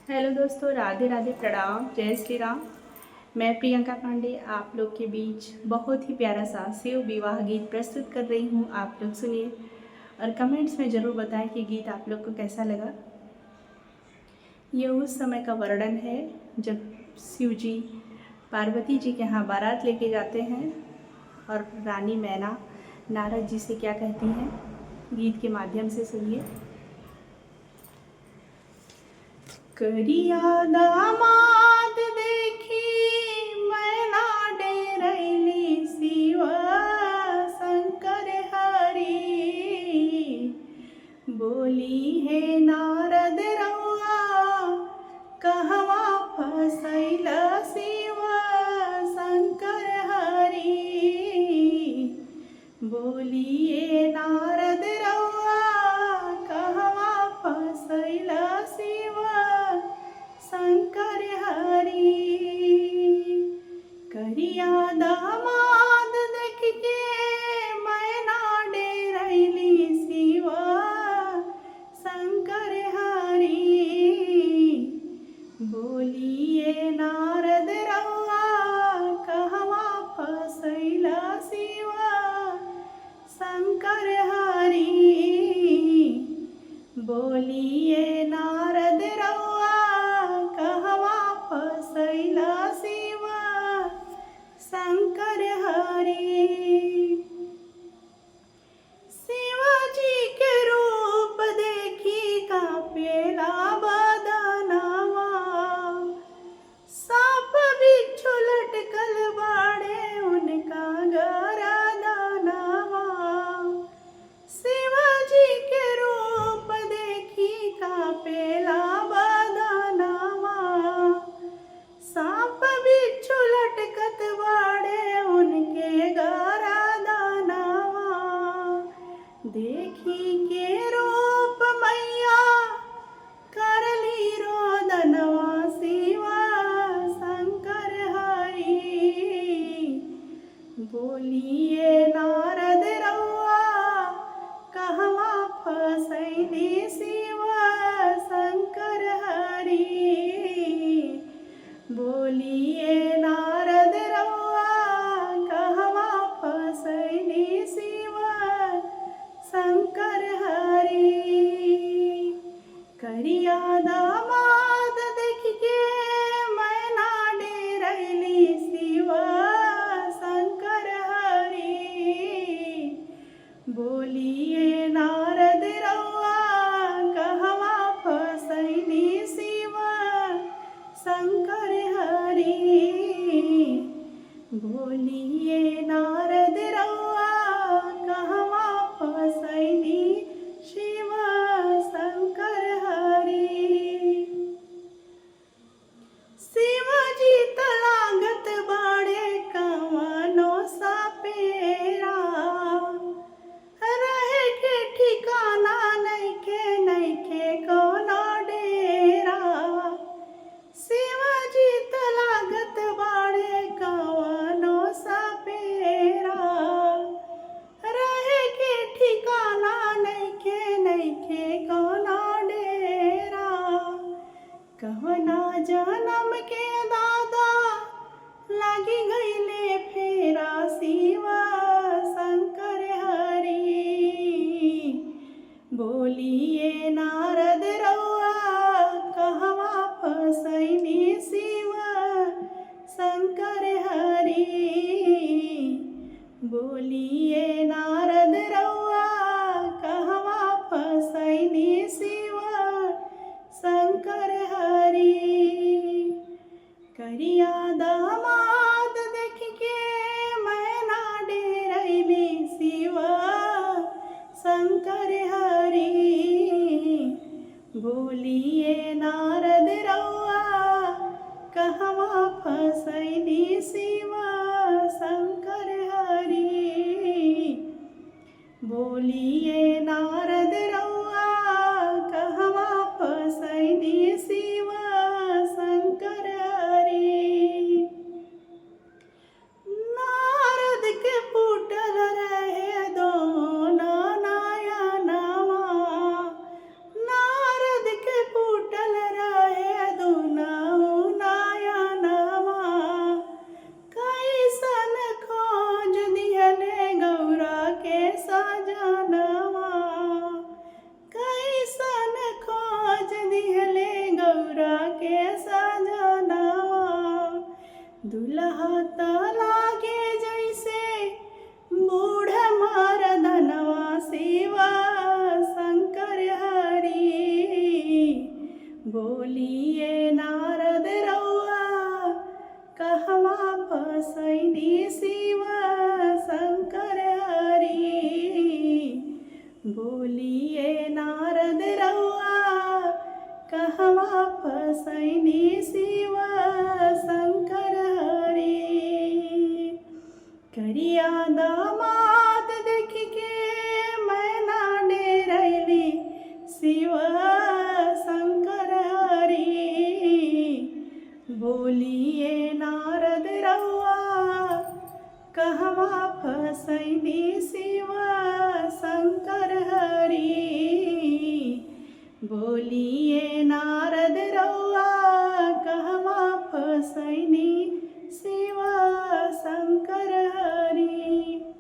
Hello दोस्तों, राधे राधे, प्रणाम, जय श्री राम। मैं प्रियंका पांडे आप लोग के बीच बहुत ही प्यारा सा शिव विवाह गीत प्रस्तुत कर रही हूँ। आप लोग सुनिए और कमेंट्स में ज़रूर बताएं कि गीत आप लोग को कैसा लगा। ये उस समय का वर्णन है जब शिव जी पार्वती जी के यहाँ बारात लेके जाते हैं और रानी मैना नारद जी से क्या कहती हैं, गीत के माध्यम से सुनिए। करिया दामाद देखी मैना डेरैली शिव शंकर हरि। बोली है नारद रउआ कहवा फसैल शिव शंकर हरि। बोलिए नारद रउआ कहवा फसैल शिव शंकर हरि। करिया दामाद देख के मैना डेरैली शिव शंकर हरि। बोलिए नारद रउआ कहवा फसैल शिव शंकर हरि। बोलिए नारद रउआ कहवा फसैल शिव शंकर हरि। शिवजी के रूप देखी कापेला बदनवा, सांप बिच्छू लटकल बाड़े उनका गरदनवा। शिवजी के रूप देखी कापेला बदनवा, सांप बिच्छू लटकत बाड़े उनके गरदनवा। देखी के रूप मैया करली रोदनवा शिव शंकर हरि। बोलिए नारद रउआ कहवा फसैली शिव शंकर हरि। बोलिए नारद रउआ कहवा फसैली शिव शंकर हरि। करिया दामाद देख के मैना डेरैली शिव शंकर हरि। बोलिए नारद रउआ कहवा फसैली शिव शंकर हरि। बोलिए नारद रउआ कहवा फसैली शिव शंकर हरि। शिवजी तलागत बाड़े कवनो सपेरा, रहे के ठिकाना नइखे कोनो डेरा। शिवजी तलागत बाड़े कवनो सपेरा, रहे के ठिकाना नइखे कोनो डेरा। कहना जन्म के दादा लागी गईले फेरा शिव शंकर हरि। बोलिए नारद रउआ कहवा फसैली शिव शंकर हरि। बोलिए नारद रउआ कहवा फसैली शिव शंकर हरि। करिया दामाद देख के मैना डेरैली शिव शंकर हरि। बोलिए नारद रउआ कहवा फसैली शिव शंकर हरि। बोलिए नारद रउआ कहवा फसैली शिव शंकर हरि। नारद के फूटल रहे दोनों नयनवा, नारद के फूटल रहे बोलिए नारद रउआ कहवा फसैनी शिव शंकर हरि। बोलिए नारद रउआ कहवा फसैनी शिव शंकर हरि। करिया दामाद देख के मैना डेरैली शिव शंकर हरि। बोलिए नारद रउआ कहवा फसैनी शिव शंकर हरि। बोलिए नारद रउआ कहवा फसैनी